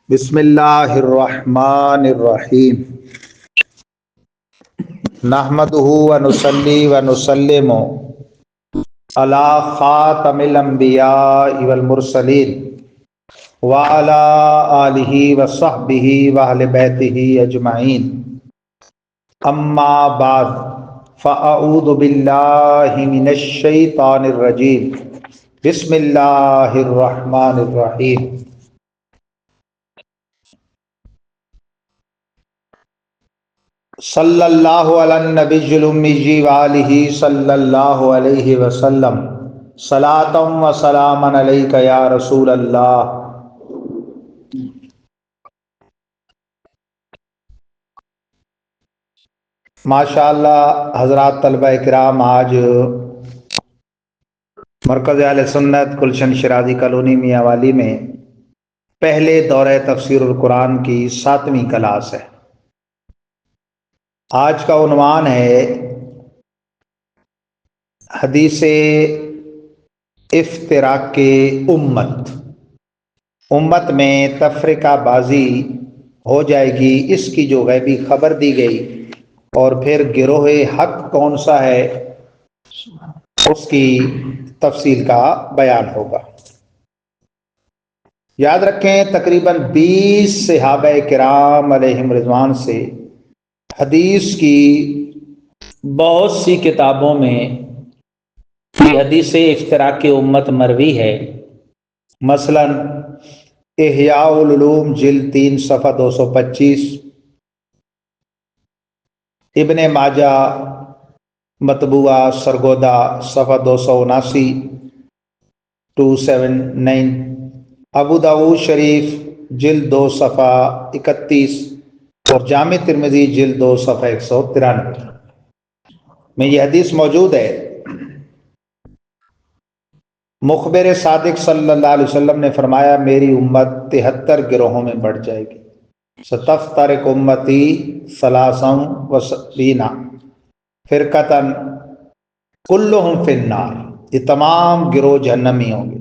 بسم اللہ الرحمن الرحیم نحمدہ ونصلی ونسلم علی خاتم الانبیاء والمرسلین وعلی آلہ وصحبہ واہل بیتہ اجمعین اما بعد فاعوذ باللہ من الشیطان الرجیم بسم اللہ الرحمن الرحیم صلی اللہ علی النبی الامی وآلہ صلی اللہ علیہ وسلم صلاۃ و سلام علیک یا رسول اللہ۔ ماشاءاللہ حضرات طلبہ کرام، آج مرکز اہل سنت گلشن شیرازی کالونی میاں والی میں پہلے دورہ تفسیر القرآن کی 7ویں کلاس ہے۔ آج کا عنوان ہے حدیث افتراق امت۔ امت میں تفرقہ بازی ہو جائے گی، اس کی جو غیبی خبر دی گئی، اور پھر گروہ حق کون سا ہے اس کی تفصیل کا بیان ہوگا۔ یاد رکھیں تقریباً 20 صحابہ کرام علیہم رضوان سے حدیث کی بہت سی کتابوں میں یہ حدیث افتراق امت مروی ہے۔ مثلا احیاء العلوم جلد 3 صفحہ 225، ابن ماجہ مطبوعہ سرگودا صفحہ 279 279، ابو داؤد شریف جلد 2 صفحہ 31 اور جامع ترمذی جلد 2 صفحہ 193 میں یہ حدیث موجود ہے۔ مخبر صادق صلی اللہ علیہ وسلم نے فرمایا میری امت 73 گروہوں میں بڑھ جائے گی۔ ستفترق امتی 73 فرقۃ کلہم فی النار، یہ تمام گروہ جہنمی ہوں گے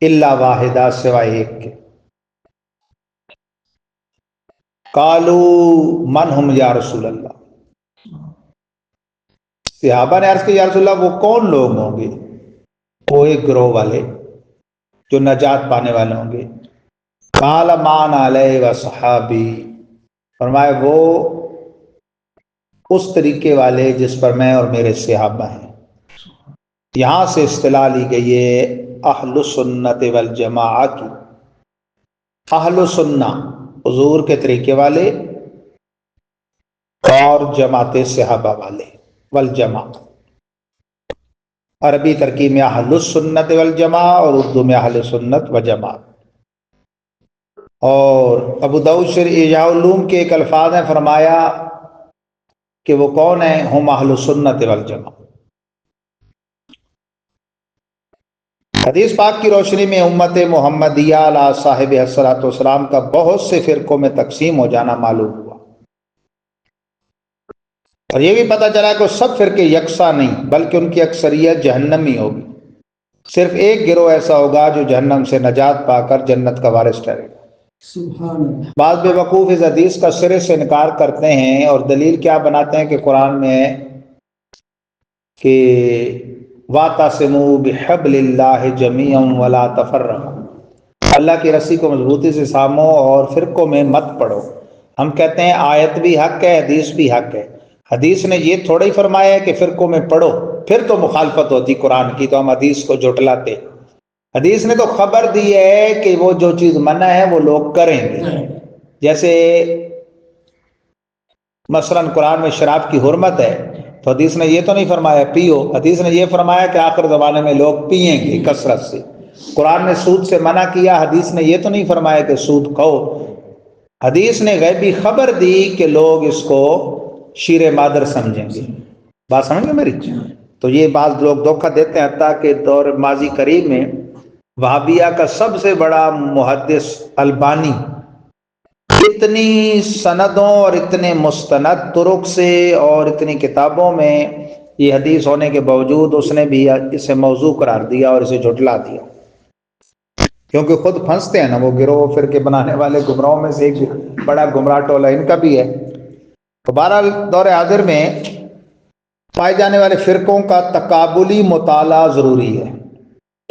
الا واحدہ، سوائے ایک کے۔ قالوا من ہم یا رسول اللہ، صحابہ نے عرض کیا یا رسول اللہ وہ کون لوگ ہوں گے؟ وہ ایک گروہ والے جو نجات پانے والے ہوں گے۔ قال مان علیہ و صحابی، فرمایا وہ اس طریقے والے جس پر میں اور میرے صحابہ ہیں۔ یہاں سے اصطلاح لی گئی ہے اہل سنت والجماعہ کی۔ اہل سنہ حضور کے طریقے والے، اور جماعت صحابہ والے، والجماعت عربی ترکیب میں اہل السنت والجماعہ اور اردو میں اہل سنت و جماعت۔ اور ابو داؤد شریف احیاء العلوم کے ایک الفاظ ہیں، فرمایا کہ وہ کون ہیں؟ ہم اہل السنت والجماعہ۔ حدیث پاک کی روشنی میں امت محمدیہ علی صاحب الصلاۃ والسلام کا بہت سے فرقوں میں تقسیم ہو جانا معلوم ہوا، اور یہ بھی پتہ چلا کہ وہ سب فرقے یکساں نہیں بلکہ ان کی اکثریت جہنمی ہوگی۔ صرف ایک گروہ ایسا ہوگا جو جہنم سے نجات پا کر جنت کا وارث ٹھہرے گا۔ سبحان اللہ۔ بعض بے وقوف اس حدیث کا سرے سے انکار کرتے ہیں اور دلیل کیا بناتے ہیں کہ قرآن میں ہے کہ وَاعْتَصِمُوا بِحَبْلِ اللَّهِ جَمِيعًا وَلَا تَفَرَّقُوا، اللہ کی رسی کو مضبوطی سے تھامو اور فرقوں میں مت پڑو۔ ہم کہتے ہیں آیت بھی حق ہے، حدیث بھی حق ہے۔ حدیث نے یہ تھوڑا ہی فرمایا ہے کہ فرقوں میں پڑھو، پھر تو مخالفت ہوتی قرآن کی، تو ہم حدیث کو جھٹلاتے۔ حدیث نے تو خبر دی ہے کہ وہ جو چیز منع ہے وہ لوگ کریں گے۔ جیسے مثلا قرآن میں شراب کی حرمت ہے، تو حدیث نے یہ تو نہیں فرمایا پیو، حدیث نے یہ فرمایا کہ آخر زمانے میں لوگ پئیں گے کثرت سے۔ قرآن نے سود سے منع کیا، حدیث نے یہ تو نہیں فرمایا کہ سود کھاؤ۔ حدیث نے غیبی خبر دی کہ لوگ اس کو شیر مادر سمجھیں گے۔ بات سمجھ گئے میری؟ تو یہ بعض لوگ دھوکہ دیتے ہیں، حتیٰ کہ دور ماضی قریب میں وہابیہ کا سب سے بڑا محدث البانی اتنی سندوں اور اتنے مستند طرق سے اور اتنی کتابوں میں یہ حدیث ہونے کے باوجود اس نے بھی اسے موضوع قرار دیا اور اسے جھٹلا دیا۔ کیونکہ خود پھنستے ہیں نا وہ گروہ فرقے بنانے والے گمراہوں میں سے ایک بڑا گمراہ ٹولہ ان کا بھی ہے۔ تو بہرحال دور حاضر میں پائے جانے والے فرقوں کا تقابلی مطالعہ ضروری ہے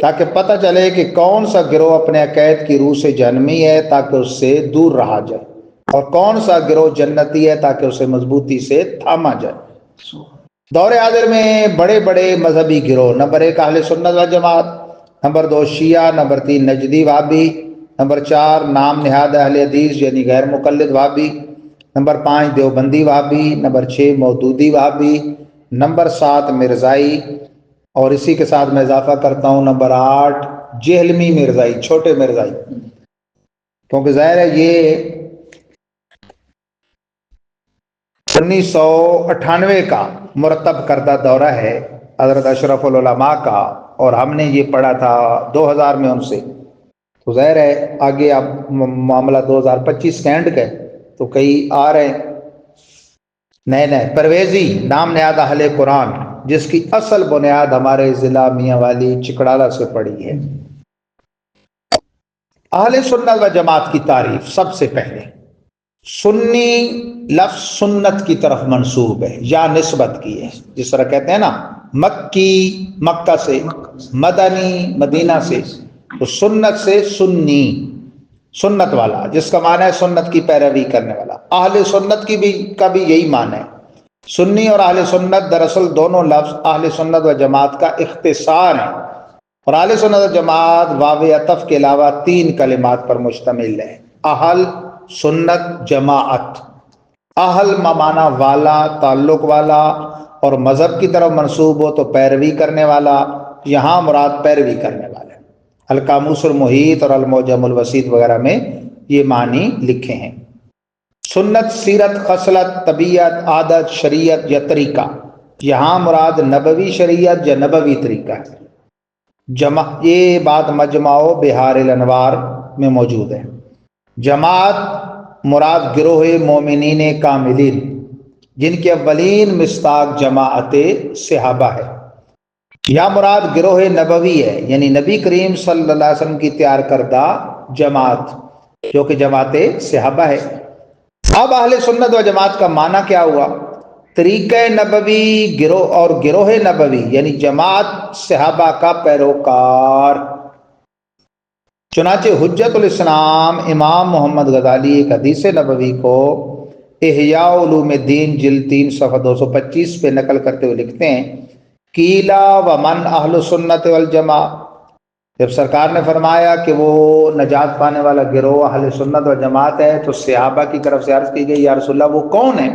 تاکہ پتہ چلے کہ کون سا گروہ اپنے عقائد کی روح سے جہنمی ہے تاکہ اس سے دور رہا جائے، اور کون سا گروہ جنتی ہے تاکہ اسے مضبوطی سے تھاما جائے۔ دور حاضر میں بڑے بڑے مذہبی گروہ: نمبر 1 اہل سنت و جماعت، نمبر 2 شیعہ، نمبر 3 نجدی وہابی، نمبر 4 نام نہاد اہل حدیث یعنی غیر مقلد وہابی، نمبر 5 دیوبندی وہابی، نمبر 6 مودودی وہابی، نمبر 7 مرزائی، اور اسی کے ساتھ میں اضافہ کرتا ہوں نمبر 8 جہلمی مرزائی، چھوٹے مرزائی، کیونکہ ظاہر ہے یہ 1998 کا مرتب کردہ دورہ ہے حضرت اشرف العلماء کا، اور ہم نے یہ پڑھا تھا 2000 میں ان سے، تو ظاہر ہے آگے اب معاملہ 2025 کا اینڈ کا ہے، تو کئی آ رہے ہیں نئے پرویزی نام نہاد اہل قرآن، جس کی اصل بنیاد ہمارے ضلع میاں والی چکڑالہ سے پڑی ہے۔ اہل سنت و جماعت کی تعریف: سب سے پہلے سنی لفظ سنت کی طرف منسوب ہے یا نسبت کی ہے، جس طرح کہتے ہیں نا مکی مکہ سے، مدنی مدینہ سے، تو سنت سے سنی سنت والا، جس کا معنی ہے سنت کی پیروی کرنے والا۔ اہل سنت کا بھی یہی معنی ہے۔ سنی اور اہل سنت دراصل دونوں لفظ اہل سنت و جماعت کا اختصار ہیں، اور اہل سنت و جماعت واو عطف کے علاوہ 3 کلمات پر مشتمل ہے: اہل سنت جماعت۔ اہل معنی والا، تعلق والا، اور مذہب کی طرف منسوب ہو تو پیروی کرنے والا، یہاں مراد پیروی کرنے والا۔ القاموس المحیط اور المعجم الوسیط وغیرہ میں یہ معنی لکھے ہیں۔ سنت سیرت، خصلت، طبیعت، عادت، شریعت یا طریقہ، یہاں مراد نبوی شریعت یا نبوی طریقہ ہے۔ یہ بات مجمع بحار الانوار میں موجود ہے۔ جماعت مراد گروہ مومنین کاملین، جن کے اولین مصداق جماعت صحابہ ہے۔ یا مراد گروہ نبوی ہے، یعنی نبی کریم صلی اللہ علیہ وسلم کی تیار کردہ جماعت، جو کہ جماعت صحابہ ہے۔ اب اہل سنت و جماعت کا معنی کیا ہوا؟ طریقہ نبوی گروہ، اور گروہ نبوی یعنی جماعت صحابہ کا پیروکار۔ چنانچہ حجت الاسلام امام محمد غزالی ایک حدیث نبوی کو احیاء علوم الدین جلد 3 صفحہ 225 پہ نقل کرتے ہوئے لکھتے ہیں: قیلا ومن اہل سنت والجماع، جب سرکار نے فرمایا کہ وہ نجات پانے والا گروہ اہل سنت و جماعت ہے، تو صحابہ کی طرف سے عرض کی گئی یا رسول اللہ وہ کون ہے؟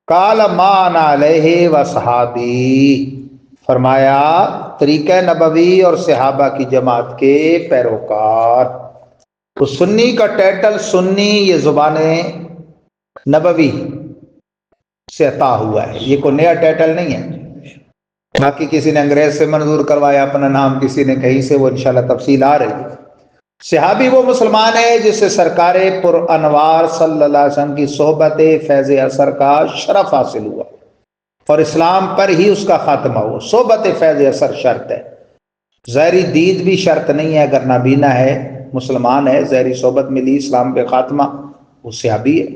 قال ما انا علیہ وصحابی، فرمایا طریقہ نبوی اور صحابہ کی جماعت کے پیروکار۔ تو سنی کا ٹائٹل سنی یہ زبان نبوی سے عطا ہوا ہے، یہ کوئی نیا ٹائٹل نہیں ہے، باقی کسی نے انگریز سے منظور کروایا اپنا نام، کسی نے کہیں سے، وہ انشاءاللہ تفصیل آ رہی ہے۔ صحابی وہ مسلمان ہے جس سے سرکار پر انوار صلی اللہ علیہ وسلم کی صحبت فیض اثر کا شرف حاصل ہوا، اور اسلام پر ہی اس کا خاتمہ ہوا۔ صحبت فیض اثر شرط ہے، ظاہری دید بھی شرط نہیں ہے، اگر نابینا ہے مسلمان ہے، ظاہری صحبت ملی، اسلام پہ خاتمہ، وہ صحابی ہے۔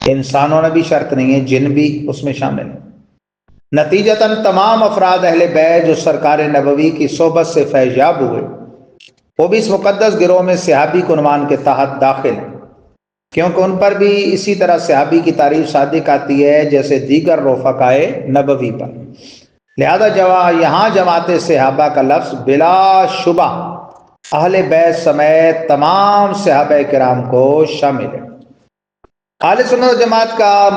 انسانوں نے بھی شرط نہیں ہے، جن بھی اس میں شامل ہے۔ نتیجتاً تمام افراد اہل بیت جو سرکار نبوی کی صحبت سے فیض یاب ہوئے، وہ بھی اس مقدس گروہ میں صحابی کے عنوان کے تحت داخل ہیں، کیونکہ ان پر بھی اسی طرح صحابی کی تعریف صادق آتی ہے جیسے دیگر رفقائے نبوی پر۔ لہذا یہاں جماعت صحابہ کا لفظ بلا شبہ اہل بیت سمیت تمام صحابہ کرام کو شامل ہے۔ اہل سنت و جماعت کا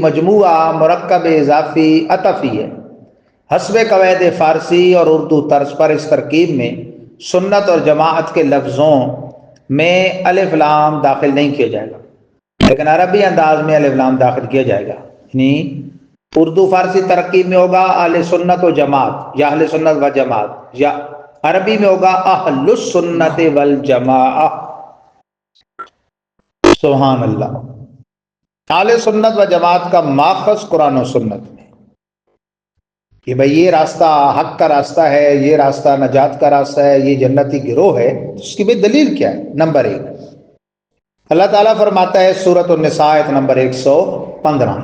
مجموعہ مرکب اضافی عطفی ہے۔ حسب قواعد فارسی اور اردو طرز پر اس ترکیب میں سنت اور جماعت کے لفظوں میں الف لام داخل نہیں کیا جائے گا، لیکن عربی انداز میں الف لام داخل کیا جائے گا، یعنی اردو فارسی ترکیب میں ہوگا اہل سنت و جماعت یا اہل سنت و جماعت، یا عربی میں ہوگا اہل السنت والجماعہ۔ سبحان اللہ۔ اہل سنت و جماعت کا ماخذ قرآن و سنت میں، کہ بھئی یہ راستہ حق کا راستہ ہے، یہ راستہ نجات کا راستہ ہے، یہ جنتی گروہ ہے، تو اس کی بھی دلیل کیا ہے؟ نمبر 1، اللہ تعالیٰ فرماتا ہے سورۃ النساء آیت نمبر 115،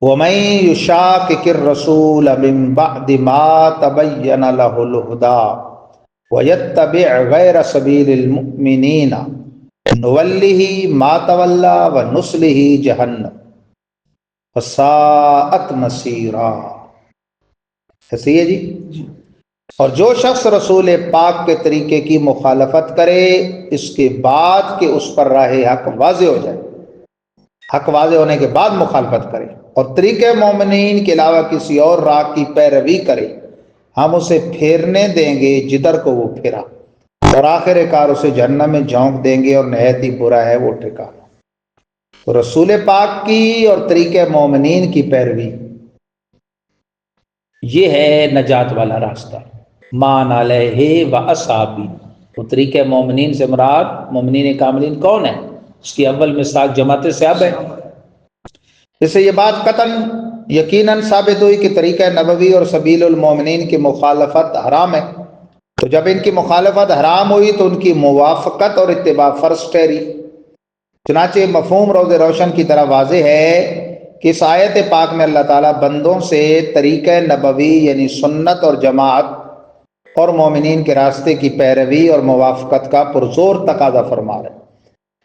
وَمَن يُشَاقِقِ الرَّسُولَ مِن بَعْدِ مَا تَبَيَّنَ لَهُ الْهُدَىٰ وَيَتَّبِعْ غَيْرَ سَبِيلِ الْمُؤْمِنِينَ نُوَلِّهِ مَا تَوَلَّىٰ وَنُصْلِهِ جَهَنَّمَ وَسَاءَتْ مَصِيرًا۔ ایسے ہی ہے جی۔ اور جو شخص رسول پاک کے طریقے کی مخالفت کرے اس کے بعد کہ اس پر راہ حق واضح ہو جائے، حق واضح ہونے کے بعد مخالفت کرے اور طریقے مومنین کے علاوہ کسی اور راہ کی پیروی کرے، ہم اسے پھیرنے دیں گے جدھر کو وہ پھرا، اور آخر کار اسے جہنم میں جھونک دیں گے، اور نہایت ہی برا ہے وہ ٹھکانہ۔ تو رسول پاک کی اور طریقے مومنین کی پیروی، یہ ہے نجات والا راستہ۔ مان علیہ و اصحابی، وہ طریقے مومنین سے مراد مومنین کاملین کون ہیں؟ اس کی اول مصداق جماعت صحابہ ہے۔ اس سے یہ بات قطعاً یقیناً ثابت ہوئی کہ طریقہ نبوی اور سبیل المومنین کی مخالفت حرام ہے۔ تو جب ان کی مخالفت حرام ہوئی تو ان کی موافقت اور اتباع فرض ٹھہری۔ چنانچہ مفہوم روز روشن کی طرح واضح ہے کہ اس آیت پاک میں اللہ تعالیٰ بندوں سے طریقہ نبوی یعنی سنت اور جماعت اور مومنین کے راستے کی پیروی اور موافقت کا پرزور تقاضا فرما رہے ہیں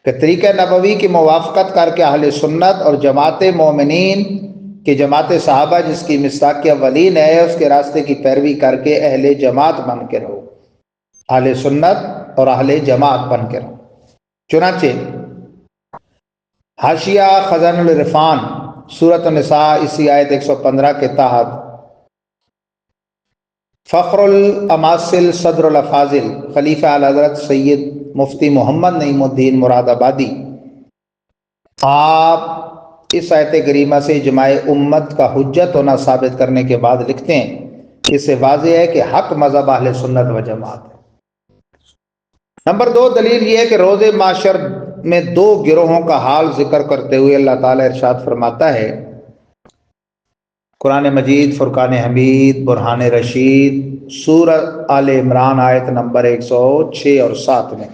کہ طریقہ نبوی کی موافقت کر کے اہل سنت اور جماعت مومنین کہ جماعت صحابہ جس کی مصداق اولین ہے اس کے راستے کی پیروی کر کے اہل جماعت بن کے رہو، اہل سنت اور اہل جماعت بن کے رہو۔ چنانچہ حاشیہ خزان العرفان سورۃ النساء اسی آیت 115 کے تحت فخر الاماثل صدر الافاضل خلیفہ اعلی حضرت سید مفتی محمد نعیم الدین مراد آبادی، آپ اس آیت کریمہ سے اجماع امت کا حجت ہونا ثابت کرنے کے بعد لکھتے ہیں کہ اس سے واضح ہے کہ حق مذہب اہل سنت و جماعت ہے۔ نمبر 2، دلیل یہ ہے کہ روز معاشر میں 2 گروہوں کا حال ذکر کرتے ہوئے اللہ تعالیٰ ارشاد فرماتا ہے قرآن مجید فرقان حمید برہان رشید سورہ آل عمران آیت نمبر 106 اور 7 میں،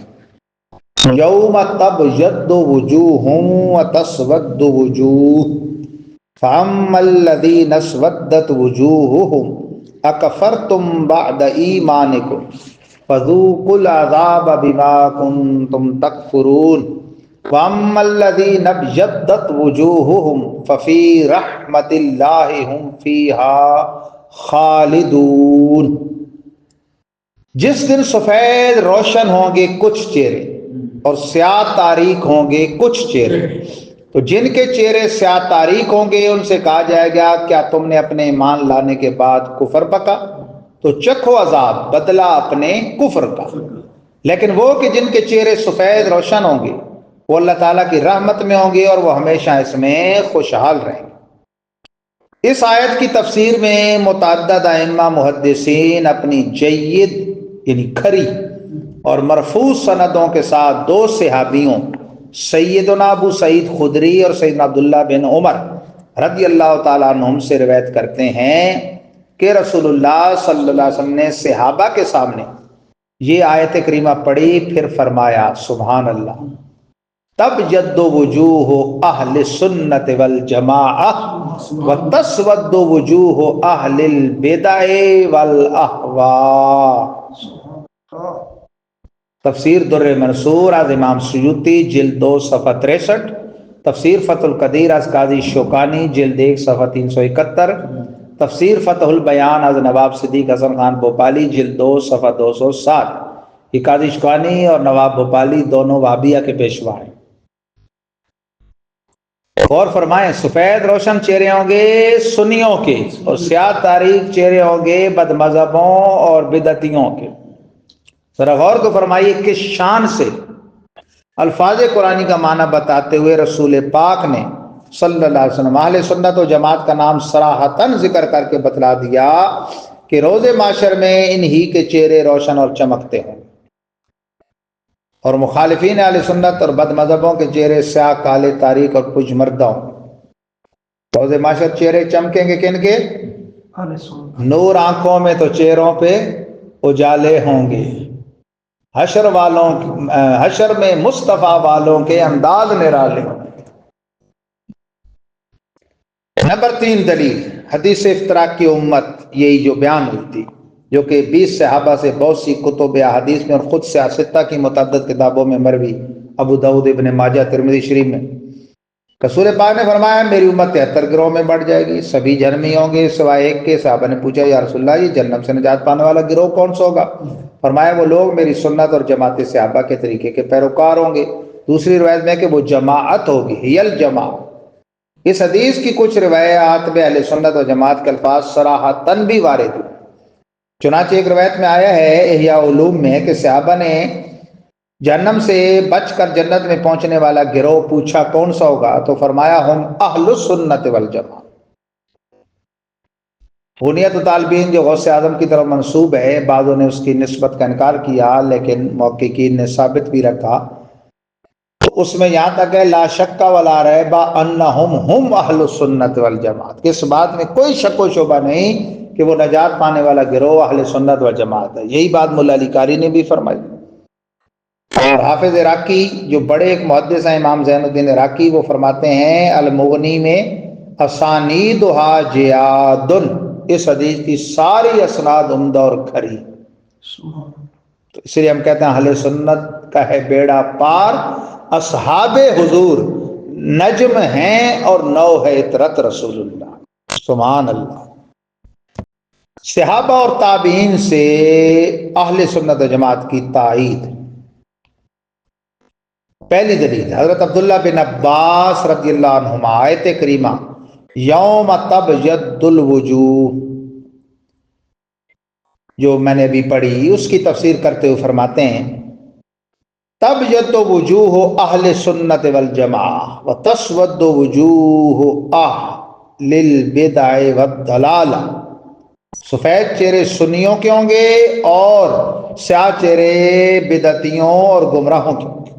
یوم تبیض وجوہ وتسود وجوہ فاما الذین اسودت وجوہہم اکفرتم بعد ایمانکم فذوقوا العذاب بما کنتم تکفرون واما الذین ابیضت وجوہہم ففی رحمت اللہ ہم فیہا خالدون۔ جس دن سفید روشن ہوں گے کچھ چہرے اور سیاہ تاریک ہوں گے کچھ چہرے، تو جن کے چہرے سیاہ تاریک ہوں گے ان سے کہا جائے گا کیا تم نے اپنے ایمان لانے کے بعد کفر بکا؟ تو چکھو عذاب بدلہ اپنے کفر کا۔ لیکن وہ کہ جن کے چہرے سفید روشن ہوں گے وہ اللہ تعالیٰ کی رحمت میں ہوں گے اور وہ ہمیشہ اس میں خوشحال رہیں گے۔ اس آیت کی تفسیر میں متعدد ائمہ محدثین اپنی جید یعنی کھری اور مرفوع سندوں کے ساتھ 2 صحابیوں سیدنا ابو سعید خدری اور سیدنا عبداللہ بن عمر رضی اللہ تعالیٰ عنہم سے روایت کرتے ہیں کہ رسول اللہ صلی اللہ علیہ وسلم نے صحابہ کے سامنے یہ آیت کریمہ پڑھی، پھر فرمایا سبحان اللہ تبیض وجوہ اہل سنت والجماعہ وتسود وجوہ اہل البدع والاہواء۔ تفسیر در منصور از امام سیوطی جلد 2 صفحہ 63، تفسیر فتح القدیر از قاضی شوکانی جلد 1 صفحہ 371، تفسیر فتح البیان از نواب صدیق حسن خان بھوپالی جلد 2 صفحہ 207۔ یہ قاضی شوکانی اور نواب بھوپالی دونوں وہابیہ کے پیشوا ہیں۔ اور فرمائیں سفید روشن چہرے ہوں گے سنیوں کے اور سیاہ تاریک چہرے ہوں گے بد مذہبوں اور بدعتیوں کے۔ ذرا غور تو فرمائیے کس شان سے الفاظ قرآنی کا معنی بتاتے ہوئے رسول پاک نے صلی اللہ علیہ وسلم اہل سنت و جماعت کا نام صراحتاً ذکر کر کے بتلا دیا کہ روز معاشر میں انہی کے چہرے روشن اور چمکتے ہیں، اور مخالفین اہل سنت اور بد مذہبوں کے چہرے سیاہ کالے تاریک اور پجمردہ ہوں۔ روز معاشر چہرے چمکیں گے کن کے؟ نور آنکھوں میں تو چہروں پہ اجالے ہوں گے، حشر میں مصطفیٰ والوں کے انداز نرالے ہوں گے۔ نمبر 3 دلیل حدیث افتراق کی امت، یہی جو بیان ہوئی تھی، جو کہ 20 صحابہ سے بہت سی کتب احادیث میں اور خود سے ستہ کی متعدد کتابوں میں مروی، ابو داؤد، ابن ماجہ، ترمذی شریف میں، رسول پاک نے فرمایا میری امت 73 گروہ میں بڑھ جائے گی، سبھی جہنمی ہوں گے سوائے ایک کے۔ صحابہ نے پوچھا یا رسول اللہ یہ جہنم سے نجات پانے والا گروہ کون سا ہوگا؟ فرمایا وہ لوگ میری سنت اور جماعت صحابہ کے طریقے کے پیروکار ہوں گے۔ دوسری روایت میں کہ وہ جماعت ہوگی، ہی الجماع۔ اس حدیث کی کچھ روایات میں اہل سنت و جماعت کے الفاظ صراحتاً بھی وارد ہیں۔ چنانچہ ایک روایت میں آیا ہے احیاء علوم میں کہ صحابہ نے جہنم سے بچ کر جنت میں پہنچنے والا گروہ پوچھا کون سا ہوگا؟ تو فرمایا ہم اہل السنت والجماعت۔ بنیت طالبین جو غوث اعظم کی طرف منسوب ہے، بعضوں نے اس کی نسبت کا انکار کیا لیکن محققین نے ثابت بھی رکھا، تو اس میں یہاں تک ہے لا شک ولا ریب انہم ہم اہل السنت والجماعت، کہ اس بات میں کوئی شک و شبہ نہیں کہ وہ نجات پانے والا گروہ اہل سنت والجماعت ہے۔ یہی بات مولا علی قاری نے بھی فرمائی۔ اور حافظ عراقی جو بڑے ایک محدث ہیں، امام زین الدین عراقی، وہ فرماتے ہیں المغنی میں اسانیدھا جیاد، اس حدیث کی ساری اسناد عمدہ اور کھری، تو اس لیے ہم کہتے ہیں اہل سنت کا ہے بیڑا پار، اصحاب حضور نجم ہیں اور نو ہے اطرت رسول اللہ، سبحان اللہ۔ صحابہ اور تابعین سے اہل سنت و جماعت کی تائید۔ پہلی دلیل حضرت عبداللہ بن عباس رضی اللہ عنہما، آیت کریمہ یوم تبیض الوجوہ جو میں نے ابھی پڑھی، اس کی تفسیر کرتے ہوئے فرماتے ہیں تبیض وجوہ اہل سنت والجماعہ وتسود وجوہ اہل البدع والضلالہ، سفید چہرے سنیوں کے ہوں گے اور سیاہ چہرے بدعتیوں اور گمراہوں کے ہوں گے۔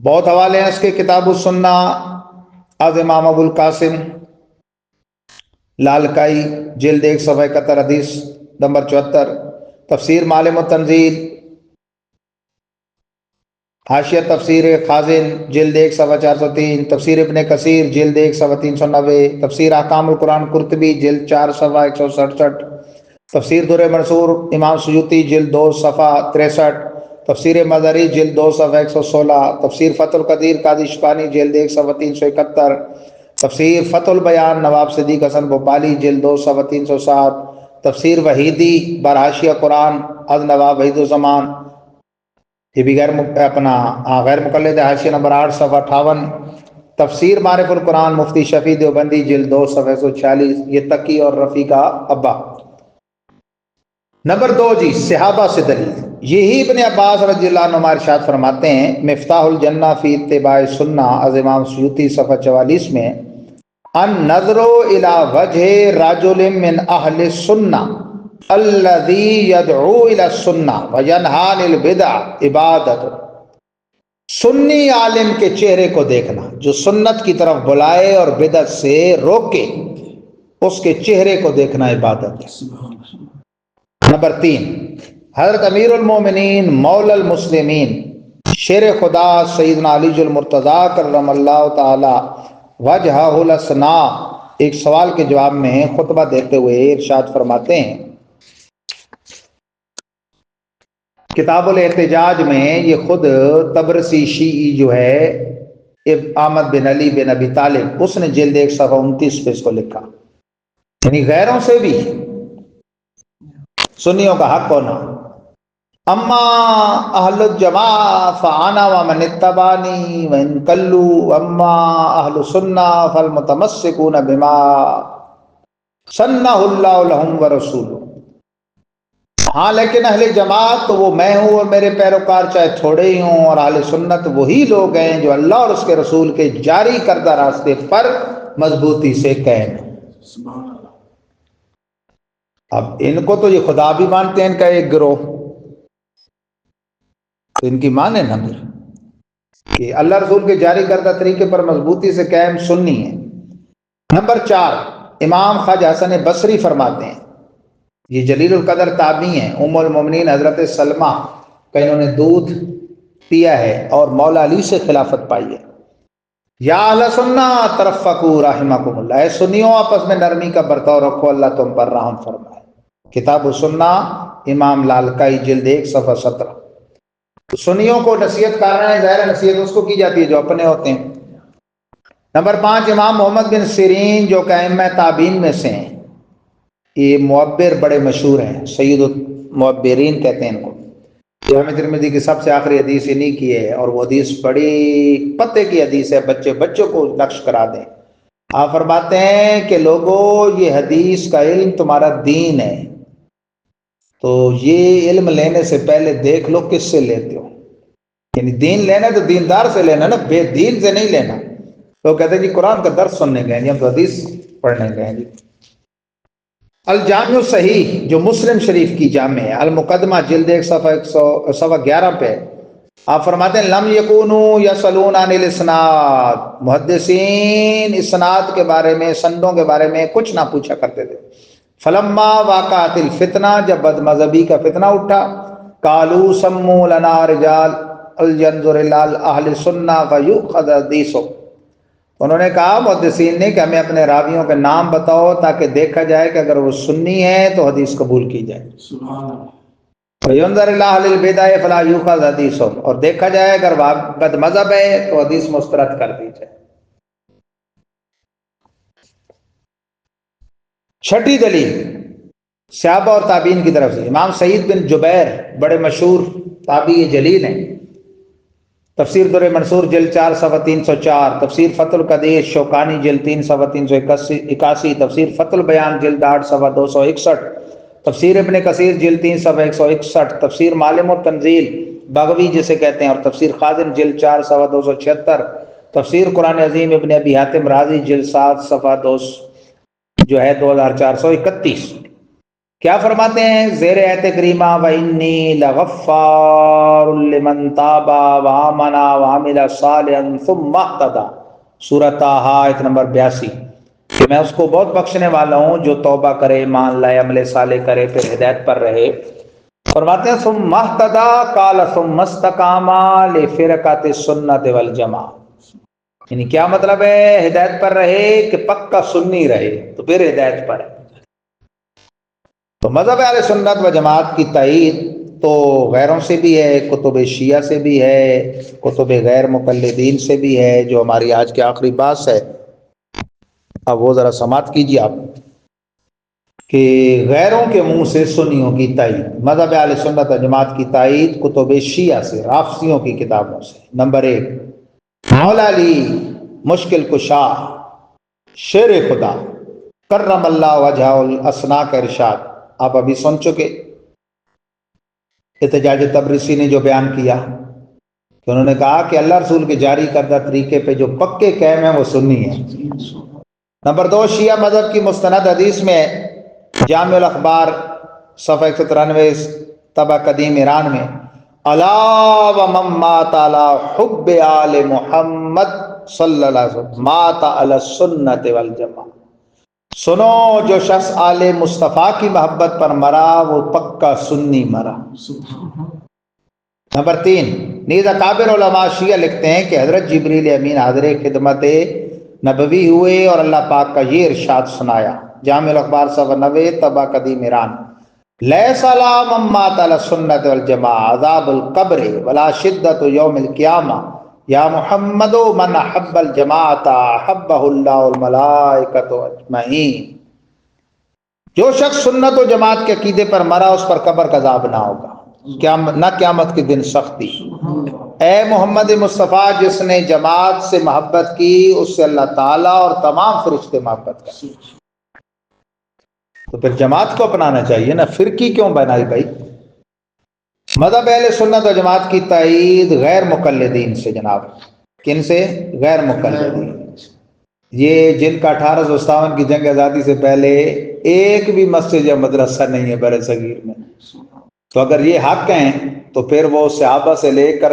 بہت حوالے ہیں اس کے، کتاب السنہ از امام ابو القاسم لالکائی جلد 1 صفحہ 71 حدیث نمبر 74، تفسیر معالم التنزیل حاشیہ تفسیر خازن جلد 1 صفحہ 403، تفسیر ابن کثیر جلد 1 صفحہ 390، تفسیر احکام القرآن قرطبی جلد 4 صفحہ 167، تفسیر در منصور امام سیوطی جلد 2 صفحہ 63، تفسیر مظہری جلد 2 صفحہ 116، تفسیر فتح القدیر قاضی شکانی جلد 1 صفحہ 371، تفسیر فتح البیان نواب صدیق حسن بھوپالی جلد 2 صفحہ 307، تفسیر وحیدی برحاشیہ قرآن از نواب وحید الزمان، یہ بھی غیر مقلد حاشیہ نمبر 8 صفحہ 58، تفسیر معرف القرآن مفتی شفیع دیوبندی جلد 2 صفحہ 146، یہ تقی اور رفیع کا ابا۔ نمبر 2 جی صحابہ سے دلیل، یہی ابن عباس رضی اللہ عنہ ارشاد فرماتے ہیں مفتاح الجنہ فی اتباع سنہ از امام سیوطی صفحہ 44 میں النظر الی وجہ رجل من اہل السنہ الذی یدعو الی السنہ وینہی عن البدع عبادت، سنی عالم کے چہرے کو دیکھنا جو سنت کی طرف بلائے اور بدعت سے روکے، اس کے چہرے کو دیکھنا عبادت ہے۔ نمبر 3 حضرت امیر المومنین مولا المسلمین شیر خدا سیدنا علی المرتضیٰ کرم اللہ تعالی وجہہ الحسنی ایک سوال کے جواب میں خطبہ دیتے ہوئے ارشاد فرماتے ہیں، کتاب الاحتجاج میں یہ خود تبرسی شیعی جو ہے احمد بن علی بن ابی طالب، اس نے جلد 1 صفحہ 29 پہ اس کو لکھا، یعنی غیروں سے بھی سنیوں کا حق ہونا۔ اما اہل الجماع فانا ومن اتبعنی وان کلوا، اما اہل السنہ فالمتمسکون بما سنہ اللہ لہم ورسولہ، ہاں لیکن اہل جماعت تو وہ میں ہوں اور میرے پیروکار چاہے تھوڑے ہی ہوں، اور اہل سنت وہی لوگ ہیں جو اللہ اور اس کے رسول کے جاری کردہ راستے پر مضبوطی سے قائم ہیں۔ اب ان کو تو یہ خدا بھی مانتے ہیں، ان کا ایک گروہ، تو ان کی مانے نا پھر کہ اللہ رسول کے جاری کردہ طریقے پر مضبوطی سے قائم سنی ہے، نمبر 4، امام خواجہ حسن بصری فرماتے ہیں، یہ جلیل القدر تابعی ہیں، ام المومنین حضرت سلمہ کا انہوں نے دودھ پیا ہے اور مولا علی سے خلافت پائی ہے۔ یا اہل سنہ ترفقوا رحمکم اللہ، اے سنیوں آپس میں نرمی کا برتاؤ رکھو، اللہ تم پر رحم فرمائے۔ کتاب السنہ، امام لالکائی، جلد 1 صفحہ 17۔ سنیوں کو نصیحت کر رہے ہیں، ظاہر نصیحت اس کو کی جاتی ہے جو اپنے ہوتے ہیں۔ نمبر 5، امام محمد بن سیرین جو کہ ائمہ تابعین میں سے ہیں، یہ معبر بڑے مشہور ہیں، سید المعبرین کہتے ہیں ان کو۔ جامع ترمذی کی سب سے آخری حدیث انہی کی ہے، اور وہ حدیث بڑی پتے کی حدیث ہے، بچوں کو نقش کرا دیں۔ آپ فرماتے ہیں کہ لوگوں، یہ حدیث کا علم تمہارا دین ہے، تو یہ علم لینے سے پہلے دیکھ لو کس سے لیتے ہو، یعنی دین لینا تو دیندار سے لینا نا، بے دین سے نہیں لینا۔ تو کہتے ہیں جی قرآن کا درس سننے گئے ہیں، ہم تو حدیث پڑھنے گئے ہیں۔ جی الجامع صحیح جو مسلم شریف کی جامع ہے، المقدمہ جلد 1 صفحہ 11 پہ آپ فرماتے ہیں لم یکونوا یسألون عن الاسناد، محدثین اسناد کے بارے میں، سندوں کے بارے میں کچھ نہ پوچھا کرتے تھے۔ فلما وقعت الفتنہ، جب بد مذہبی کا فتنہ اٹھا، قالوا سموا لنا رجال الینظر الی اہل سنہ فیؤخذ حدیثهم، انہوں نے کہا محدثین نے کہ ہمیں اپنے راویوں کے نام بتاؤ تاکہ دیکھا جائے کہ اگر وہ سنی ہے تو حدیث قبول کی جائے۔ سبحان اللہ۔ فَيُنظَرِ إِلَىٰ أَهْلِ الْبِدْعِ فَلَا يُؤْخَذْ حَدِيثُهُمْ، اور دیکھا جائے اگر وہ بد مذہب ہے تو حدیث مسترد کر دی جائے۔ چھٹی دلیل صحابہ اور تابعین کی طرف سے، امام سعید بن جبیر بڑے مشہور تابعی جلیل ہیں، تفسیر در منصور جلد 4 صفحہ 304، تفسیر فتح القدیر شوکانی جلد 3 صفحہ 381، تفسیر فتح البیان جلد 8 صفحہ 261، تفسیر ابن کثیر جلد 3 صفحہ 161، تفسیر معالم التنزیل بغوی جسے کہتے ہیں، اور تفسیر خازن جلد 4 صفحہ 276، تفسیر قرآن عظیم ابن ابی حاتم رازی جلد 7 صفحہ 2431۔ کیا فرماتے ہیں زیر آیت کریمہ وَإِنِّي لَغَفَّارٌ لِمَن تَابَ وَآمَنَ وَعَمِلَ صَالِحًا ثُمَّ اهْتَدَىٰ، سورۃ طٰہٰ آیت نمبر 82، کہ میں اس کو بہت بخشنے والا ہوں جو توبہ کرے، ایمان لائے، عمل صالح کرے، پھر ہدایت پر رہے۔ فرماتے ہیں ثُمَّ اهْتَدَىٰ قَالَ ثُمَّ اسْتَقَامَ لِفِرْقَةِ السُّنَّةِ وَالْجَمَاعَةِ، یعنی کیا مطلب ہے ہدایت پر رہے کہ پکا سنی رہے تو پھر ہدایت پر ہے۔ تو مذہب اہل سنت و جماعت کی تائید تو غیروں سے بھی ہے، کتب شیعہ سے بھی ہے، کتب غیر مقلدین سے بھی ہے، جو ہماری آج کی آخری بات ہے۔ اب وہ ذرا سماعت کیجیے آپ کہ غیروں کے منہ سے سنیوں کی تائید، مذہب اہل سنت و جماعت کی تائید کتب شیعہ سے، رافضیوں کی کتابوں سے۔ نمبر 1، مولا علی مشکل کشا شیر خدا کرم اللہ وجہ الاسنا کا ارشاد آپ ابھی سن چکے۔ احتجاج تبریسی نے جو بیان کیا کہ انہوں نے کہا کہ اللہ رسول کے جاری کردہ طریقے پہ جو پکے قائم ہیں وہ سنی ہے۔ نمبر 2، شیعہ مذہب کی مستند حدیث میں جامع الاخبار صفحہ 193 طبع قدیم ایران میں الا ومن مات علی حب آل محمد صلی اللہ علیہ وسلم مات علی السنت والجماعت، سنو جو شخص آل مصطفیٰ کی محبت پر مرا وہ پکا سنی مرا۔ نمبر 3، نیز اکابر علماء شیعہ لکھتے ہیں کہ حضرت جبریل امین حاضر خدمت نبوی ہوئے اور اللہ پاک کا یہ ارشاد سنایا، جامع الاخبار صفحہ 90 طبع قدیم ایران، لیس علی من مات علی السنت والجماعہ عذاب القبر ولا شدت یوم القیامہ یا محمد من احب الجماعت احبہ اللہ والملائکۃ اجمعین، جو شخص سنت و جماعت کے عقیدے پر مرا اس پر قبر کا عذاب نہ ہوگا، نہ قیامت کے دن سختی۔ اے محمد مصطفیٰ جس نے جماعت سے محبت کی اس سے اللہ تعالیٰ اور تمام فرشتے محبت کرتے، تو پھر جماعت کو اپنانا چاہیے نا، فرقی کیوں بنائی بھائی؟ مذہب اہل سنت و جماعت کی تائید غیر مقلدین سے، جناب کن سے؟ غیر مقلدین، یہ جن کا 1857 کی جنگ آزادی سے پہلے ایک بھی مسجد یا مدرسہ نہیں ہے بر صغیر میں، تو اگر یہ حق ہیں تو پھر وہ صحابہ سے لے کر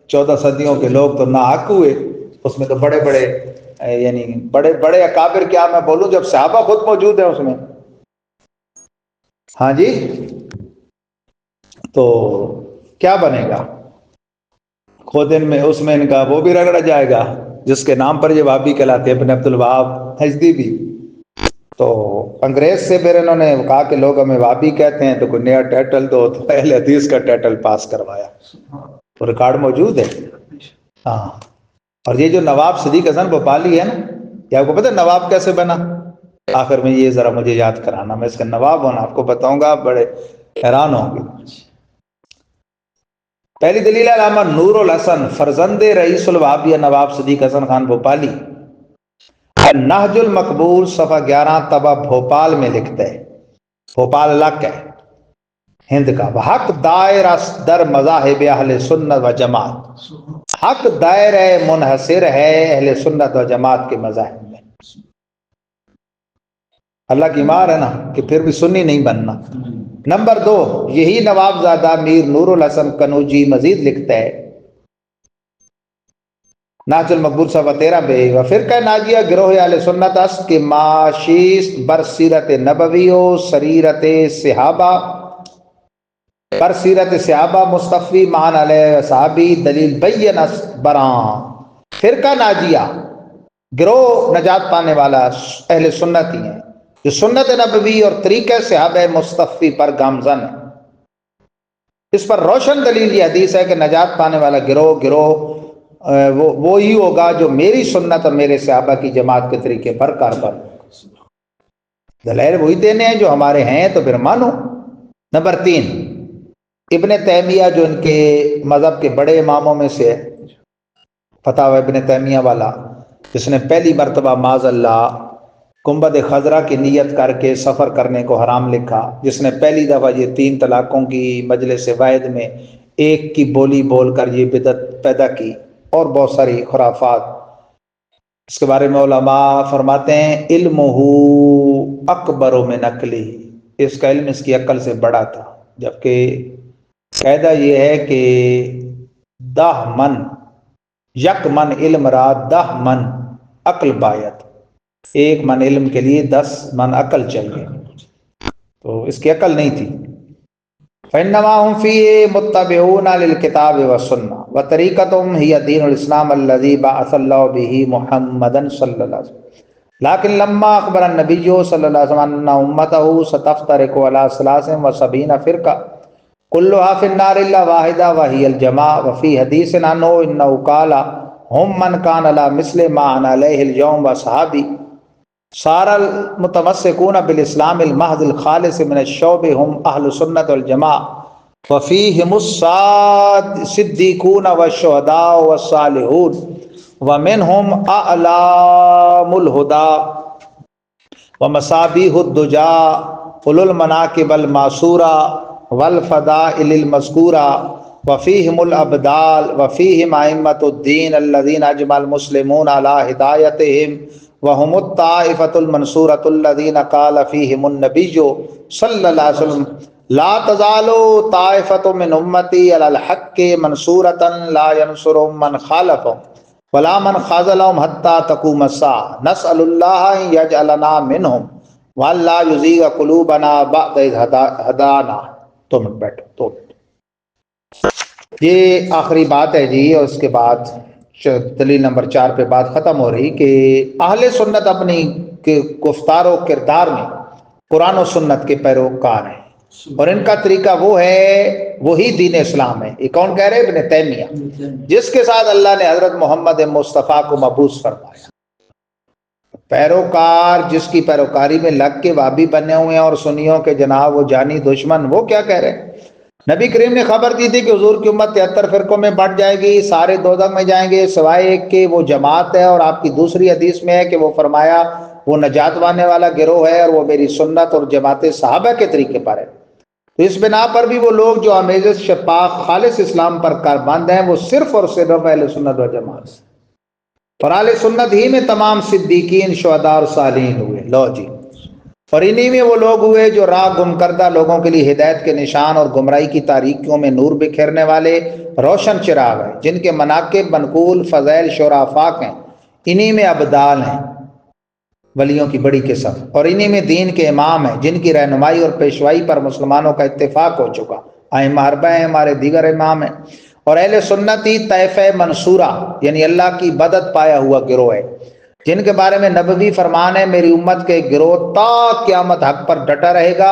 14 صدیوں کے لوگ تو ناحق ہوئے، اس میں تو بڑے بڑے یعنی بڑے بڑے اکابر، کیا میں بولوں، جب صحابہ خود موجود ہیں اس میں، ہاں جی، تو کیا بنے گا؟ خود ان میں اس میں ان کا وہ بھی رگڑا جائے گا جس کے نام پر یہ وہابی کہلاتے ہیں، ابن عبد الوہاب حجدی بھی۔ تو انگریز سے پھر انہوں نے کہا کہ لوگ ہمیں وہابی کہتے ہیں تو کوئی نیا ٹائٹل دو، تو اہل حدیث کا ٹائٹل پاس کروایا، وہ ریکارڈ موجود ہے۔ ہاں، اور یہ جو نواب صدیق حسن بھوپالی ہے نا، یہ آپ کو پتہ ہے نواب کیسے بنا؟ آخر میں یہ ذرا مجھے یاد کرانا، میں اس کا نواب ہونا آپ کو بتاؤں گا، بڑے حیران ہوں گے۔ پہلی دلیل ہے علامہ نور الحسن فرزند رئیس الوہابیہ نواب صدیق حسن خان بھوپالی، نہج المقبول صفحہ 11 طبع بھوپال میں لکھتا ہے، بھوپال علاقہ ہے ہند کا، حق دائر در مذاہب اہل سنت و جماعت، حق دائر ہے، منحصر ہے اہل سنت و جماعت کے مذاہب میں۔ اللہ کی مار ہے نا کہ پھر بھی سنی نہیں بننا۔ نمبر 2، یہی نواب زادہ میر نور الحسن کنوجی مزید لکھتا ہے نہج المقبول صفحہ 13 بے، و فرقہ ناجیہ گروہ اہل سنت است کے معاشیس بر سیرت نبوی و سریرت صحابہ، بر سیرت صحابہ مصطفی مان علیہ صحابی دلیل بین است برآں۔ فرقہ ناجیہ گروہ نجات پانے والا اہل سنت ہی ہیں جو سنت نبوی اور طریقہ صحابہ مصطفی پر گامزن ہے۔ اس پر روشن دلیل یہ حدیث ہے کہ نجات پانے والا گروہ وہی ہوگا جو میری سنت اور میرے صحابہ کی جماعت کے طریقے پر کاربن۔ دلائل وہی دینے ہیں جو ہمارے ہیں تو پھر مانو۔ نمبر 3، ابن تیمیہ جو ان کے مذہب کے بڑے اماموں میں سے ہے، فتاوی ابن تیمیہ والا، جس نے پہلی مرتبہ معاذ اللہ گنبد خضرا کی نیت کر کے سفر کرنے کو حرام لکھا، جس نے پہلی دفعہ یہ 3 طلاقوں کی مجلس واحد میں ایک کی بولی بول کر یہ بدعت پیدا کی، اور بہت ساری خرافات۔ اس کے بارے میں علماء فرماتے ہیں علمہ اکبر من عقلہ، اس کا علم اس کی عقل سے بڑا تھا، جبکہ قاعدہ یہ ہے کہ 10 من یک من علم را 10 من عقل باید، 1 من علم کے لیے 10 من عقل چاہیے، تو اس کی عقل نہیں تھی۔ فإنما هم فيه متبعون للكتاب والسنة وطريقتهم هي دين الإسلام الذي بعث الله به محمدا صلى الله عليه وسلم، لكن لما أخبر النبي صلى الله عليه وسلم أن أمته ستفترق على 73 فرقة كلها في النار إلا واحدة وهي الجماعة، وفي حديث عنه إنه قال هم من كان على مثل ما أنا عليه اليوم وأصحابي صار المتمسكون بالاسلام المحض الخالص من الشعب هم اهل السنة والجماعة وفيهم الصديقون والشهداء والصالحون ومنهم اعلام الهدى ومصابيح الدجى اولو المناقب المعصورة والفضائل المذكورة وفيهم الابدال وفيهم ائمة الدين الذين اجمع المسلمون على هدايتهم وهم الطائفة المنصورة الذين قال فيهم النبي صلى الله عليه وسلم لا تزال طائفة من أمتي على الحق منصورة لا ينصرهم من خالفهم ولا من خذلهم حتى تقوم الساعة نسأل الله أن يجعلنا منهم وأن لا يزيغ قلوبنا بعد إذ هدانا۔ تو منٹ بیٹھو، یہ آخری بات ہے جی، اور اس کے بعد دلیل نمبر 4 پہ بات ختم ہو رہی کہ اہل سنت اپنی گفتار و کردار میں قرآن و سنت کے پیروکار ہیں، اور ان کا طریقہ وہ ہے، وہی دین اسلام ہے۔ یہ کون کہہ رہے؟ ابن تیمیہ، جس کے ساتھ اللہ نے حضرت محمد مصطفیٰ کو مبعوث فرمایا۔ پیروکار جس کی پیروکاری میں لگ کے وہابی بنے ہوئے ہیں اور سنیوں کے جناب وہ جانی دشمن، وہ کیا کہہ رہے ہیں؟ نبی کریم نے خبر دی تھی کہ حضور کی امت 73 فرقوں میں بٹ جائے گی، سارے دوزخ میں جائیں گے سوائے ایک کے، وہ جماعت ہے، اور آپ کی دوسری حدیث میں ہے کہ وہ فرمایا وہ نجات پانے والا گروہ ہے اور وہ میری سنت اور جماعت صحابہ کے طریقے پر ہے۔ تو اس بنا پر بھی وہ لوگ جو امیز شفاف خالص اسلام پر کاربند ہیں وہ صرف اور صرف اہل سنت و جماعت سے، اور اہل سنت ہی میں تمام صدیقین، شہداء اور صالحین ہوئے۔ لو جی، اور انہی میں وہ لوگ ہوئے جو راہ گم کردہ لوگوں کے لیے ہدایت کے نشان اور گمراہی کی تاریکیوں میں نور بکھیرنے والے روشن چراغ ہیں، جن کے مناقب منقول فضائل شعراء آفاق ہیں، انہی میں ابدال ہیں ولیوں کی بڑی قسم، اور انہی میں دین کے امام ہیں جن کی رہنمائی اور پیشوائی پر مسلمانوں کا اتفاق ہو چکا۔ ائمہ اربعہ ہیں، ہمارے دیگر امام ہیں، اور اہل سنتی طائفہ منصورہ یعنی اللہ کی مدد پایا ہوا گروہ ہے، جن کے بارے میں نبوی فرمان ہے میری امت کے گروہ تا قیامت حق پر ڈٹا رہے گا،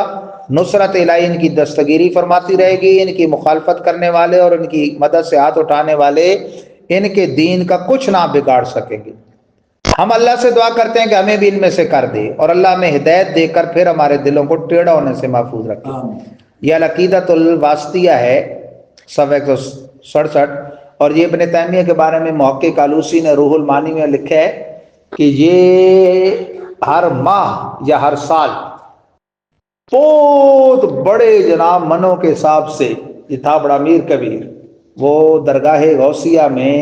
نصرت الہی ان کی دستگیری فرماتی رہے گی، ان کی مخالفت کرنے والے اور ان کی مدد سے ہاتھ اٹھانے والے ان کے دین کا کچھ نہ بگاڑ سکیں گے۔ ہم اللہ سے دعا کرتے ہیں کہ ہمیں بھی ان میں سے کر دے اور اللہ ہمیں ہدایت دے کر پھر ہمارے دلوں کو ٹیڑھا ہونے سے محفوظ رکھے۔ یہ العقیدۃ الواسطیہ ہے، صفحہ 167، اور یہ ابن تیمیہ کے بارے میں محقق آلوسی نے روح المعانی میں لکھا ہے کہ یہ ہر ماہ یا ہر سال بہت بڑے جناب منوں کے حساب سے، یہ تھا بڑا میر کبیر، وہ درگاہ غوثیہ میں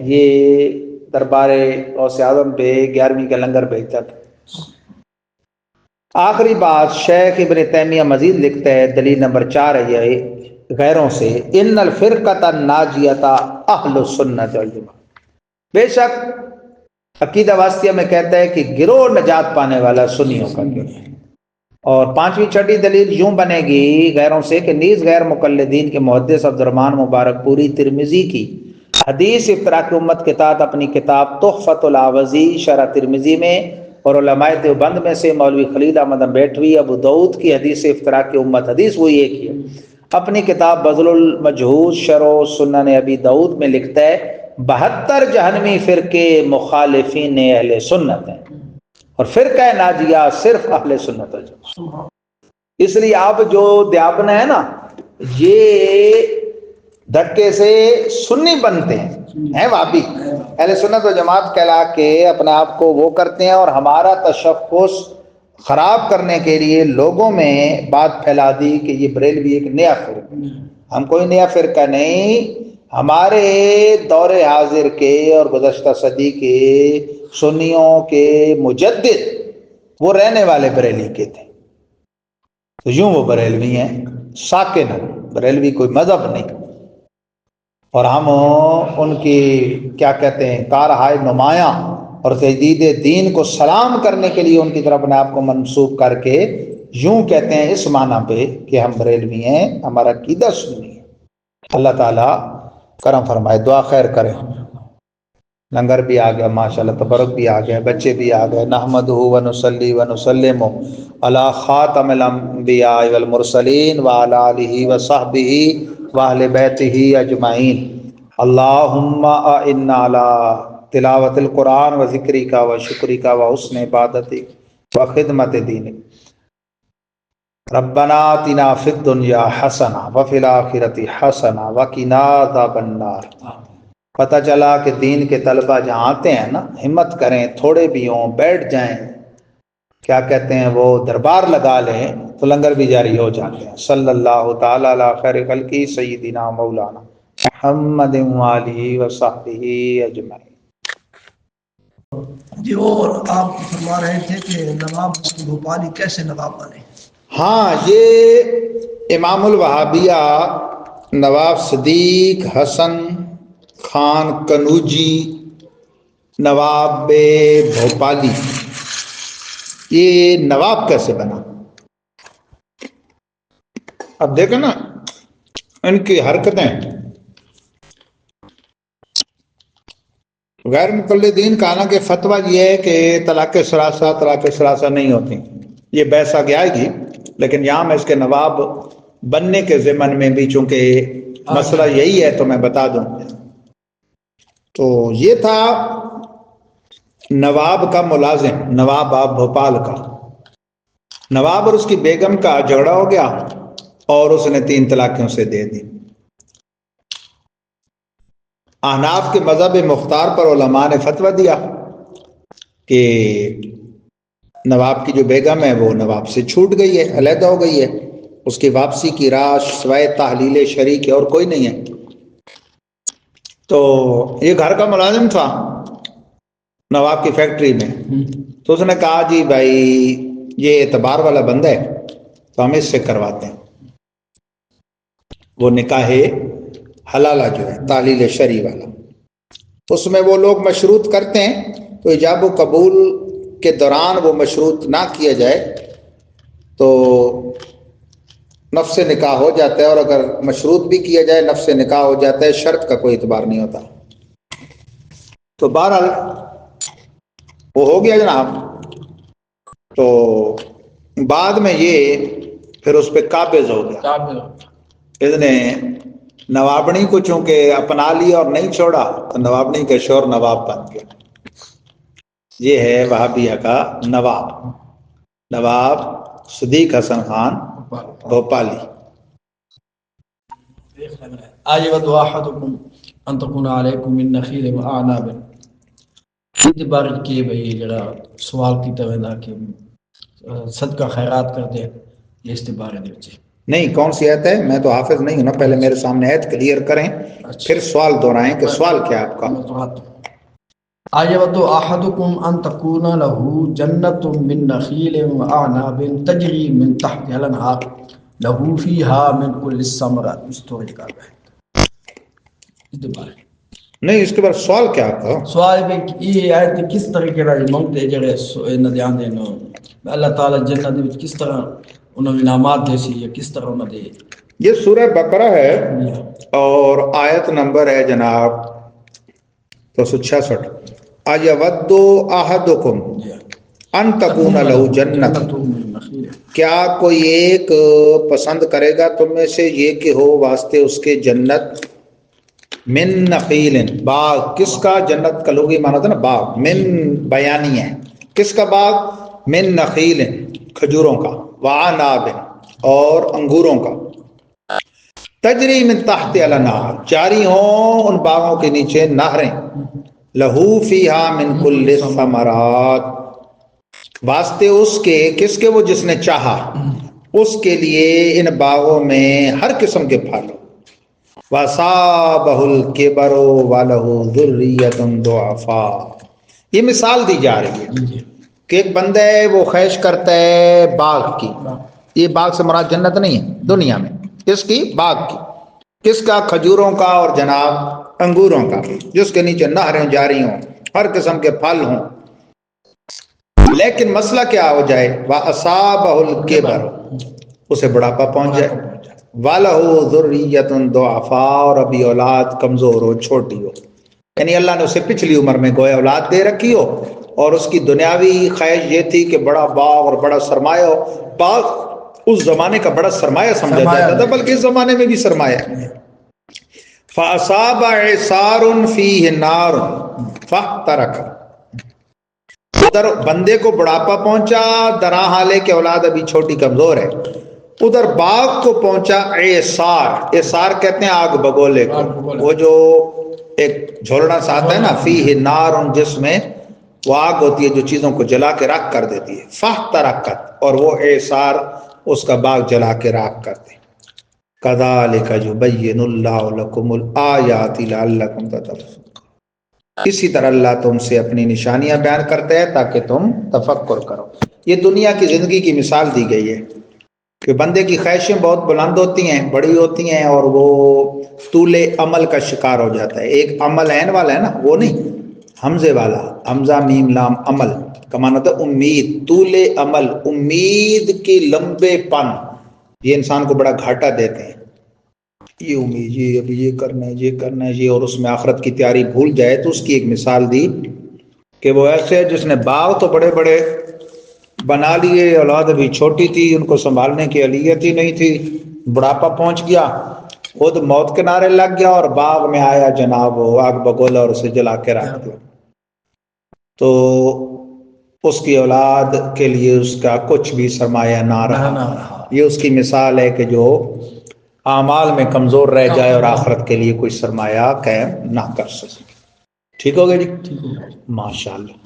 یہ دربار غوث اعظم پہ 11ویں کا لنگر بھیجتا تھا۔ آخری بات شیخ ابن تیمیہ مزید لکھتا ہے، دلیل نمبر 4 ہے یہ غیروں سے، ان الفرقۃ الناجیۃ اہل السنۃ والجماعۃ، بے شک عقیدہ واسطیہ میں کہتا ہے کہ گروہ نجات پانے والا سنیوں کا گروہ ہے۔ اور 5ویں چھٹی دلیل یوں بنے گی غیروں سے کہ نیز غیر مقلدین کے محدث عبدالرحمن مبارک پوری ترمذی کی حدیث افتراق امت کے تحت اپنی کتاب تحفۃ العوضی شرح ترمذی میں، اور علماء دیوبند میں سے مولوی خلیل احمد بیٹھوی ابو داؤد کی حدیث افتراق امت، حدیث وہی ایک ہی ہے، اپنی کتاب بذل المجہود شرح سنن ابی داؤد میں لکھتا ہے 72 جہنمی فرقے مخالفین اہل سنت ہیں، اور فرقہ ناجیہ صرف اہل سنت والجماعت۔ اس لیے آپ جو دیابن ہے نا، یہ دھکے سے سنی بنتے ہیں وہابی، اہل سنت و جماعت کہلا کے اپنے آپ کو وہ کرتے ہیں، اور ہمارا تشخص خراب کرنے کے لیے لوگوں میں بات پھیلا دی کہ یہ بریلوی ایک نیا فرقہ۔ ہم کوئی نیا فرقہ نہیں، ہمارے دور حاضر کے اور گزشتہ صدی کے سنیوں کے مجدد وہ رہنے والے بریلی کے تھے، تو یوں وہ بریلوی ہیں، ساکن، بریلوی کوئی مذہب نہیں، اور ہم ان کی کیا کہتے ہیں کارہائے نمایاں اور تجدید دین کو سلام کرنے کے لیے ان کی طرف اپنے آپ کو منسوب کر کے یوں کہتے ہیں اس معنی پہ کہ ہم بریلوی ہیں، ہمارا عقیدہ سنی ہے۔ اللہ تعالیٰ کرم فرمائے، دعا خیر کرے۔ لنگر بھی آ گیا ماشاءاللہ، تبرک بھی آ گیا، بچے بھی آ گئے۔ نحمدہ و نصلی و نسلم علی خاتم الانبیاء والمرسلین وعلی آلہ و صحبہ و اہل بیتہ اجمعین۔ اللہم اعنا علی تلاوت القرآن و ذکرک و شکرک و حسن عبادتک و خدمت دینک۔ ربنا آتنا فی الدنیا حسنہ وفی الآخرۃ حسنہ وقنا عذاب النار۔ پتہ چلا کہ دین کے طلبہ جہاں آتے ہیں نا، ہمت کریں، تھوڑے بھی ہوں، بیٹھ جائیں، کیا کہتے ہیں وہ دربار لگا لیں تو لنگر بھی جاری ہو جاتے ہیں۔ صلی اللہ تعالیٰ علی خیر خلقہ سیدنا مولانا محمد وآلہ وصحبہ اجمعین۔ جی، اور آپ فرما رہے تھے کہ نواب بھوپالی کیسے نواب بنے؟ ہاں، یہ امام الوہابیہ نواب صدیق حسن خان کنوجی نواب بھوپالی، یہ نواب کیسے بنا؟ اب دیکھیں نا ان کی حرکتیں، غیر مقلدین کا نا کہ فتویٰ یہ ہے کہ طلاق ثلاثہ نہیں ہوتی، یہ بحث آگے آئے گی، لیکن یہاں میں اس کے نواب بننے کے ضمن میں بھی چونکہ مسئلہ یہی ہے تو میں بتا دوں۔ تو یہ تھا نواب کا ملازم، نواب آپ بھوپال کا، نواب اور اس کی بیگم کا جھگڑا ہو گیا اور اس نے 3 طلاقیں اسے دے دی۔ احناف کے مذہب مختار پر علماء نے فتویٰ دیا کہ نواب کی جو بیگم ہے وہ نواب سے چھوٹ گئی ہے، علیحدہ ہو گئی ہے، اس کی واپسی کی راہ سوائے تحلیل شریک ہے اور کوئی نہیں ہے۔ تو یہ گھر کا ملازم تھا نواب کی فیکٹری میں، تو اس نے کہا جی بھائی یہ اعتبار والا بندہ ہے تو ہم اس سے کرواتے ہیں. وہ نکاح حلالہ جو ہے تعلیل شرعی والا، اس میں وہ لوگ مشروط کرتے ہیں تو ایجاب و قبول کے دوران وہ مشروط نہ کیا جائے تو نفس نکاح ہو جاتا ہے، اور اگر مشروط بھی کیا جائے نفس نکاح ہو جاتا ہے، شرط کا کوئی اعتبار نہیں ہوتا. تو بہرحال وہ ہو گیا جناب. تو بعد میں یہ پھر اس پہ قابض ہو گیا. اس نے نوابنی کو چونکہ اپنا لیا اور نہیں چھوڑا تو نوابنی کا شور نواب بن گیا. یہ ہے وہابیہ کا نواب صدیق حسن خان بھوپالی. آجب احدکم ان تکون علیکم من نخیل و اعناب. اعتبار کیے بھئی جڑا سوال کی توینا کہ صدقہ خیرات کر دے، یہ استبار دے وچ نہیں. کون سی آیت ہے؟ میں تو حافظ نہیں ہوں نا، پہلے میرے سامنے آیت کلیئر کریں پھر سوال دہرائیں کہ سوال کیا ہے آپ کا. آیت احدکم ان تکون له جنت من نخیل و اعناب تجری من تحت الانہار له فیها من کل الثمرات. مستوری کا ہے استبار. نہیں، اس کے بعد سوال کیا آپ کا؟ سوال ہے کہ یہ آیت کس طریقے نال منگتے جڑے نہ دھیان دین اللہ تعالی جنت وچ کس طرح انہوں انعامات دے سی، یا کس طرح انہوں دے. یہ سورہ بقرہ ہے اور آیت نمبر ہے جناب 266. اَیَوَدُّ أَحَدُکُمْ ان تکون لہو جنت. کیا کوئی ایک پسند کرے گا تم میں سے یہ کہ ہو واسطے اس کے جنت من نخیل، باغ. کس کا؟ جنت کا لغوی معنی تھا نا باغ. من بیانی ہے. کس کا باغ؟ من نخیل، کھجوروں کا. وعناب، اور انگوروں کا. تجری من تحت الانہار، جاری ہوں ان باغوں کے نیچے نہریں. لہو فیہا من کل الثمرات، واسطے اس کے. کس کے؟ وہ جس نے چاہا اس کے لیے ان باغوں میں ہر قسم کے پھل. وَأَصَابَهُ الْكِبَرُ وَلَهُ ذُرِّيَّةٌ ضُعَفَاءُ. یہ مثال دی جا رہی ہے کہ ایک بندہ ہے وہ خواہش کرتا ہے باغ کی. یہ باغ سے مراد جنت نہیں ہے دنیا میں، اس کی باغ کی. کس کا؟ کھجوروں کا اور جناب انگوروں کا، جس کے نیچے نہریں جاری ہوں، ہر قسم کے پھل ہوں. لیکن مسئلہ کیا ہو جائے؟ وَأَصَابَهُ الْكِبَرُ، اسے بڑھاپا پہنچ جائے. وَلَهُ ذُرِّيَّةٌ ضُعَفَاءُ، اور ابھی اولاد کمزور ہو، چھوٹی ہو. یعنی اللہ نے اسے پچھلی عمر میں گویا اولاد دے رکھی ہو، اور اس کی دنیاوی خواہش یہ تھی کہ بڑا باغ اور بڑا سرمایہ ہو. باغ اس زمانے کا بڑا سرمایہ سمجھا جاتا تھا، بلکہ اس زمانے میں بھی سرمایہ. فَأَصَابَ عِصَارٌ فِيهِ نَارٌ فَاحْتَرَقَ، ادھر بندے کو بڑھاپا پہنچا درا حالے کہ اولاد ابھی چھوٹی کمزور ہے. ادھر باغ کو پہنچا اعصار. اعصار کہتے ہیں آگ بگولے کو، وہ جو ایک جھولڑا سا آتا ہے نا، فیہ نار، جس میں وہ آگ ہوتی ہے جو چیزوں کو جلا کے راکھ کر دیتی ہے. فاحترقت، اور وہ اعصار اس کا باغ جلا کے راکھ کر دے. کذالک یبین اللہ لکم الآیات لعلکم تتقون. اسی طرح اللہ تم سے اپنی نشانیاں بیان کرتا ہے تاکہ تم تفکر کرو. یہ دنیا کی زندگی کی مثال دی گئی ہے کہ بندے کی خواہشیں بہت بلند ہوتی ہیں، بڑی ہوتی ہیں، اور وہ طول عمل کا شکار ہو جاتا ہے. ایک عمل عین والا ہے نا، وہ نہیں، حمزے والا، حمزہ میم لام عمل کا معنی ہوتا ہے امید. طول عمل، امید کی لمبے پن، یہ انسان کو بڑا گھاٹا دیتے ہیں. یہ امید، یہ ابھی یہ کرنا ہے، یہ کرنا ہے، یہ، اور اس میں آخرت کی تیاری بھول جائے. تو اس کی ایک مثال دی کہ وہ ایسے ہے جس نے باغ تو بڑے بڑے بنا لیے، اولاد ابھی چھوٹی تھی، ان کو سنبھالنے کی اہلیت ہی نہیں تھی. بڑھاپا پہنچ گیا، خود موت کے نعرے لگ گیا، اور باغ میں آیا جناب وہ آگ بگولا اور اسے جلا کے رکھ دیا. تو اس کی اولاد کے لیے اس کا کچھ بھی سرمایہ نہ رہا. یہ اس کی مثال ہے کہ جو اعمال میں کمزور رہ جائے اور آخرت کے لیے کوئی سرمایہ قائم نہ کر سکے. ٹھیک ہو گیا جی؟ ماشاء اللہ.